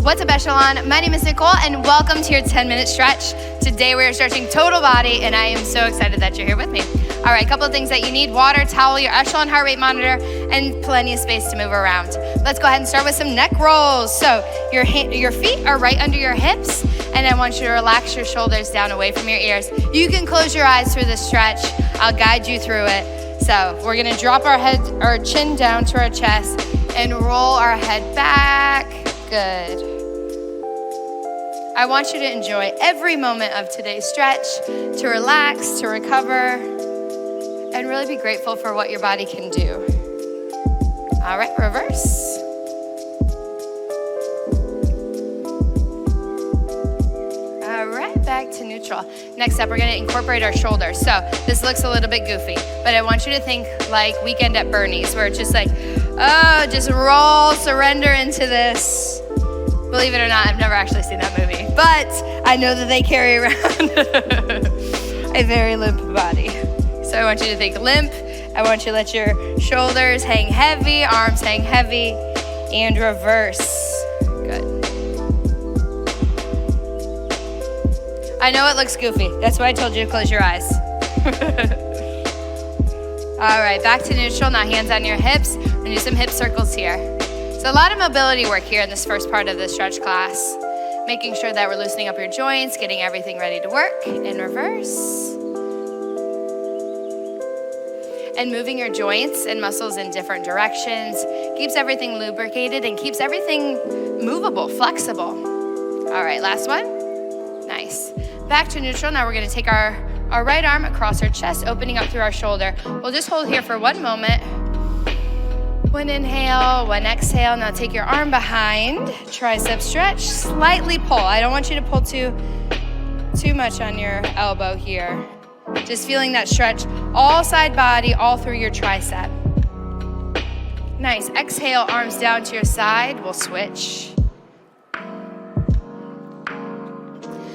What's up, Echelon? My name is Nicole, and welcome to your 10-minute stretch. Today we are stretching total body, and I am so excited that you're here with me. All right, a couple of things that you need: water, towel, your Echelon heart rate monitor, and plenty of space to move around. Let's go ahead and start with some neck rolls. So your feet are right under your hips, and I want you to relax your shoulders down away from your ears. You can close your eyes through this stretch. I'll guide you through it. So we're gonna drop our chin down to our chest and roll our head back. Good. I want you to enjoy every moment of today's stretch, to relax, to recover, and really be grateful for what your body can do. All right, reverse. All right, back to neutral. Next up, we're gonna incorporate our shoulders. So this looks a little bit goofy, but I want you to think like Weekend at Bernie's, where it's just like, oh, just roll, surrender into this. Believe it or not, I've never actually seen that movie, but I know that they carry around a very limp body. So I want you to think limp. I want you to let your shoulders hang heavy, arms hang heavy, and reverse. Good. I know it looks goofy. That's why I told you to close your eyes. All right, back to neutral. Now hands on your hips. We're gonna do some hip circles here. So a lot of mobility work here in this first part of the stretch class, making sure that we're loosening up your joints, getting everything ready to work in reverse. And moving your joints and muscles in different directions keeps everything lubricated and keeps everything movable, flexible. All right, last one. Nice. Back to neutral. Now we're gonna take our right arm across our chest, opening up through our shoulder. We'll just hold here for one moment. One inhale, one exhale. Now take your arm behind, tricep stretch, slightly pull. I don't want you to pull too much on your elbow here. Just feeling that stretch all side body, all through your tricep. Nice. Exhale, arms down to your side. We'll switch.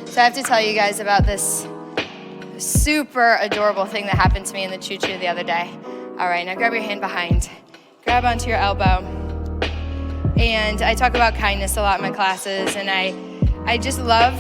So I have to tell you guys about this super adorable thing that happened to me in the choo-choo the other day. All right, now grab your hand behind. Grab onto your elbow. And I talk about kindness a lot in my classes, and I just love,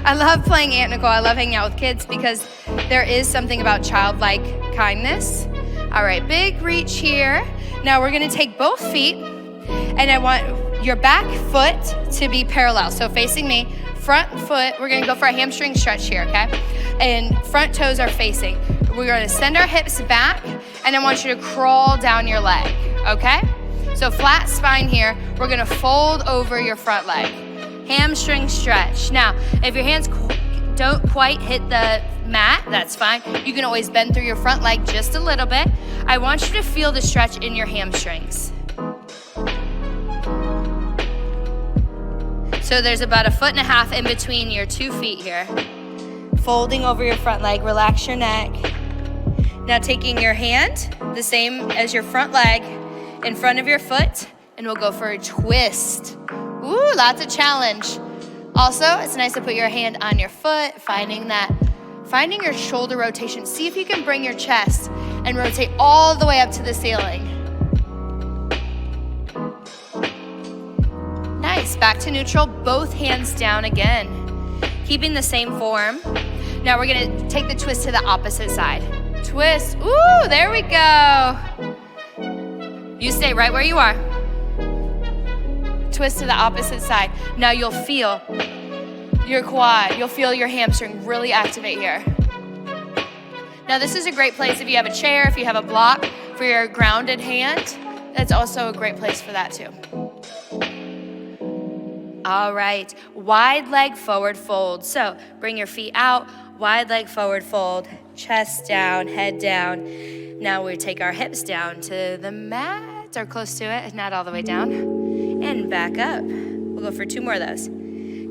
I love playing Aunt Nicole. I love hanging out with kids because there is something about childlike kindness. All right, big reach here. Now we're gonna take both feet, and I want your back foot to be parallel. So facing me, front foot, we're gonna go for a hamstring stretch here, okay? And front toes are facing. We're gonna send our hips back, and I want you to crawl down your leg, okay? So flat spine here, we're gonna fold over your front leg. Hamstring stretch. Now, if your hands don't quite hit the mat, that's fine. You can always bend through your front leg just a little bit. I want you to feel the stretch in your hamstrings. So there's about 1.5 feet in between your 2 feet here. Folding over your front leg, relax your neck. Now taking your hand, the same as your front leg, in front of your foot, and we'll go for a twist. Ooh, lots of challenge. Also, it's nice to put your hand on your foot, finding your shoulder rotation. See if you can bring your chest and rotate all the way up to the ceiling. Nice, back to neutral, both hands down again. Keeping the same form. Now we're gonna take the twist to the opposite side. Twist, ooh, there we go. You stay right where you are. Twist to the opposite side. Now you'll feel your quad, you'll feel your hamstring really activate here. Now this is a great place if you have a chair, if you have a block for your grounded hand, that's also a great place for that too. All right, wide leg forward fold. So bring your feet out, wide leg forward fold, chest down, head down. Now we take our hips down to the mat or close to it, not all the way down, and back up. We'll go for 2 more of those.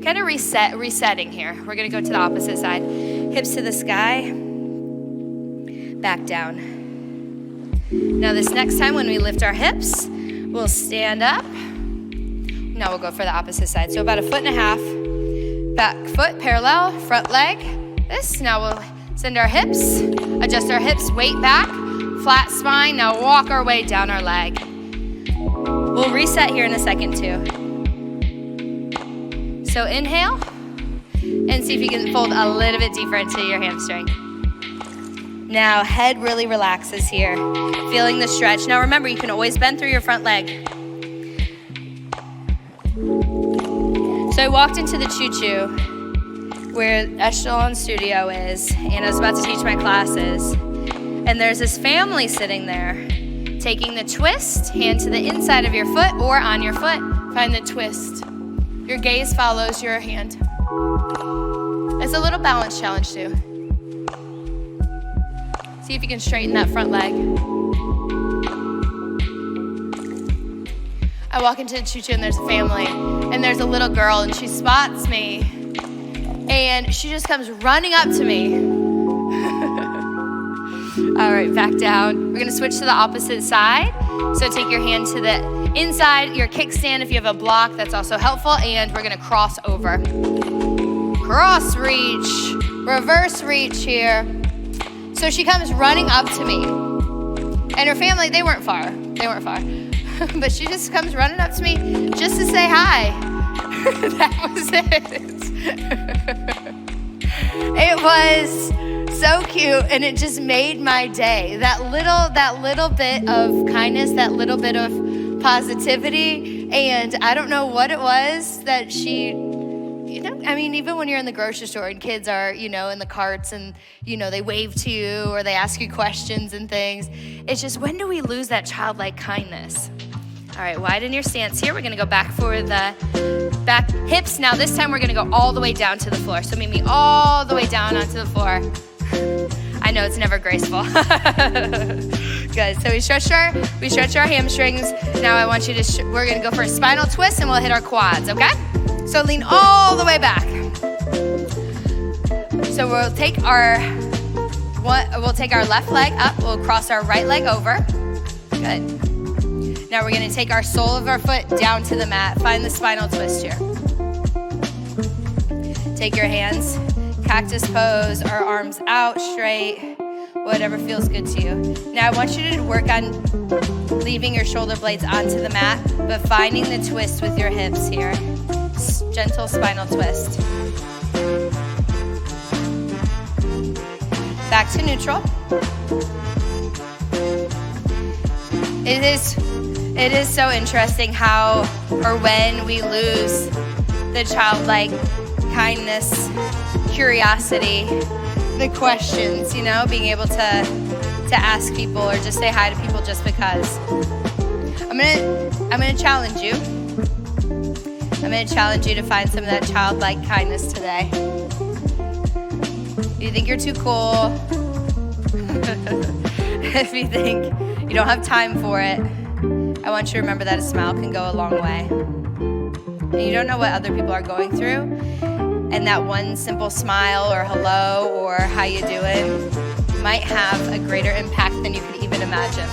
Kind of resetting here. We're gonna go to the opposite side. Hips to the sky, back down. Now this next time when we lift our hips, we'll stand up. Now we'll go for the opposite side. So about 1.5 feet, back foot parallel, front leg. This, now we'll send our hips, adjust our hips, weight back, flat spine. Now walk our way down our leg. We'll reset here in a second too. So inhale, and see if you can fold a little bit deeper into your hamstring. Now, head really relaxes here, feeling the stretch. Now remember, you can always bend through your front leg. So I walked into the choo-choo where Echelon studio is, and I was about to teach my classes. And there's this family sitting there, taking the twist, hand to the inside of your foot or on your foot. Find the twist. Your gaze follows your hand. It's a little balance challenge too. See if you can straighten that front leg. I walk into the choo-choo and there's a family, and there's a little girl, and she spots me, and she just comes running up to me. All right, back down. We're gonna switch to the opposite side. So take your hand to the inside, your kickstand if you have a block, that's also helpful, and we're gonna cross over. Cross reach, reverse reach here. So she comes running up to me, and her family, they weren't far, but she just comes running up to me just to say hi. That was it. It was so cute, and it just made my day. That little bit of kindness, that little bit of positivity, and I don't know what it was that she, even when you're in the grocery store and kids are, in the carts and, they wave to you or they ask you questions and things. It's just, when do we lose that childlike kindness? All right, widen your stance here. We're gonna go back for the back hips. Now this time we're gonna go all the way down to the floor. So meet me all the way down onto the floor. I know it's never graceful. Good, so we stretch our hamstrings. Now I want you to, we're gonna go for a spinal twist and we'll hit our quads, okay? So lean all the way back. So we'll take our left leg up. We'll cross our right leg over. Good. Now we're gonna take our sole of our foot down to the mat. Find the spinal twist here. Take your hands, cactus pose, our arms out straight, whatever feels good to you. Now I want you to work on leaving your shoulder blades onto the mat, but finding the twist with your hips here. Gentle spinal twist. Back to neutral. It is so interesting how or when we lose the childlike kindness, curiosity, the questions, being able to ask people or just say hi to people just because. I'm gonna challenge you. I'm going to challenge you to find some of that childlike kindness today. If you think you're too cool, if you think you don't have time for it, I want you to remember that a smile can go a long way. And you don't know what other people are going through, and that one simple smile or hello or how you doing might have a greater impact than you could even imagine.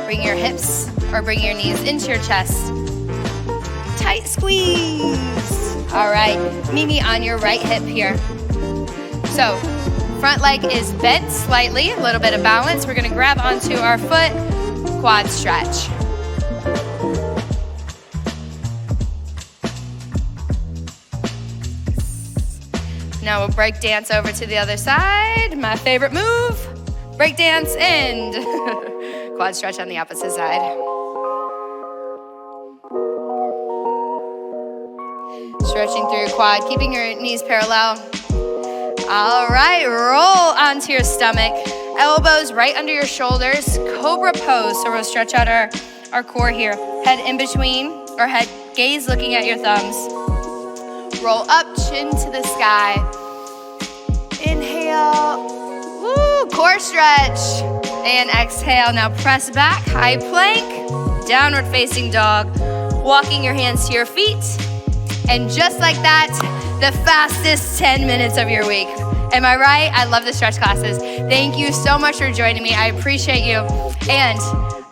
Bring your hips or bring your knees into your chest. Tight squeeze. All right, meet me on your right hip here. So, front leg is bent slightly, a little bit of balance. We're gonna grab onto our foot, quad stretch. Now we'll break dance over to the other side. My favorite move, break dance and quad stretch on the opposite side. Stretching through your quad, keeping your knees parallel. All right, roll onto your stomach. Elbows right under your shoulders, cobra pose. So we'll stretch out our core here. Head in between, or head gaze looking at your thumbs. Roll up, chin to the sky. Inhale, woo, core stretch. And exhale, now press back, high plank, downward facing dog. Walking your hands to your feet. And just like that, the fastest 10 minutes of your week. Am I right? I love the stretch classes. Thank you so much for joining me. I appreciate you. And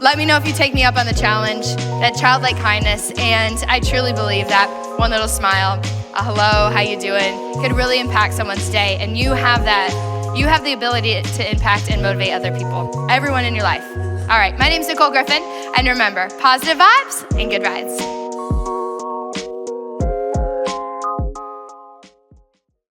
let me know if you take me up on the challenge, that childlike kindness. And I truly believe that one little smile, a hello, how you doing, could really impact someone's day. And you have that. You have the ability to impact and motivate other people, everyone in your life. All right, my name's Nicole Griffin. And remember, positive vibes and good rides.